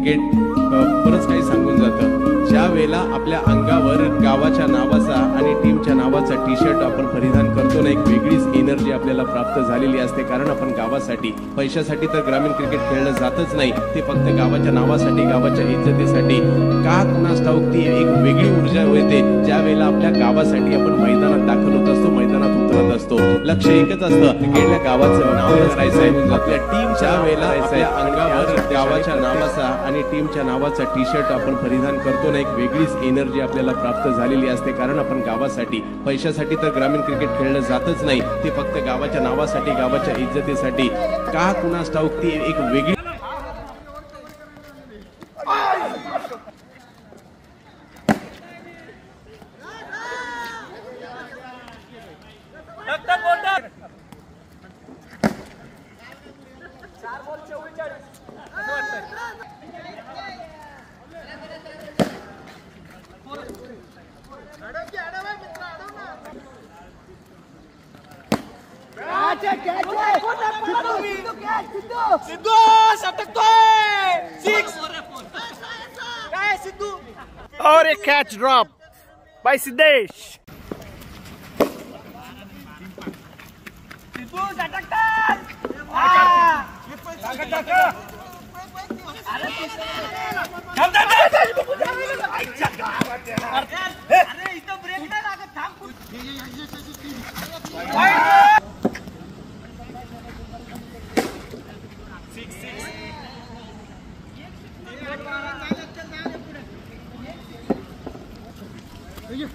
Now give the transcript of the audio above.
Cricket बरंच काही सांगून जातं। ज्या वेळेला आपल्या अंगावर गावाच्या नावाचा आणि टीमच्या नावाचा टी शर्ट आपण परिधान करतो ना, एक वेगळीच एनर्जी आपल्याला प्राप्त झालेली असते। कारण आपण गावासाठी, पैशासाठी तर ग्रामीण क्रिकेट खेळणं जातच नाही, ते फक्त गावाच्या नावासाठी, गावाच्या इज्जतीसाठी। का कुणास ठाऊक ती एक वेगळी ऊर्जा येते ज्या वेळेला आपल्या गावासाठी आपण मैदानात दाखल होत असतो, मैदानात उतरत असतो। लक्ष एकच असतं, क्रिकेटल्या गावाचं नाव करायचं आहे, आपल्या टीमच्या वेळेला आपल्या अंगावर गावाच्या नावाचा आणि टीमच्या नावाचा टी शर्ट आपण परिधान करतो ना, एक वेगळीच एनर्जी आपल्याला प्राप्त झालेली असते। कारण आपण गावासाठी, पैशासाठी तर ग्रामीण क्रिकेट खेळणं जातच नाही, ते फक्त गावाच्या नावासाठी, गावाच्या इज्जतीसाठी। का कुणास ठाऊक ती एक वेगळी सिद्धू सटकतोय 6 काय सिद्धू और एक catch drop by Siddhesh. Sidhu सटकतोय अरे इथं ब्रेक नाही लागत, थांब। You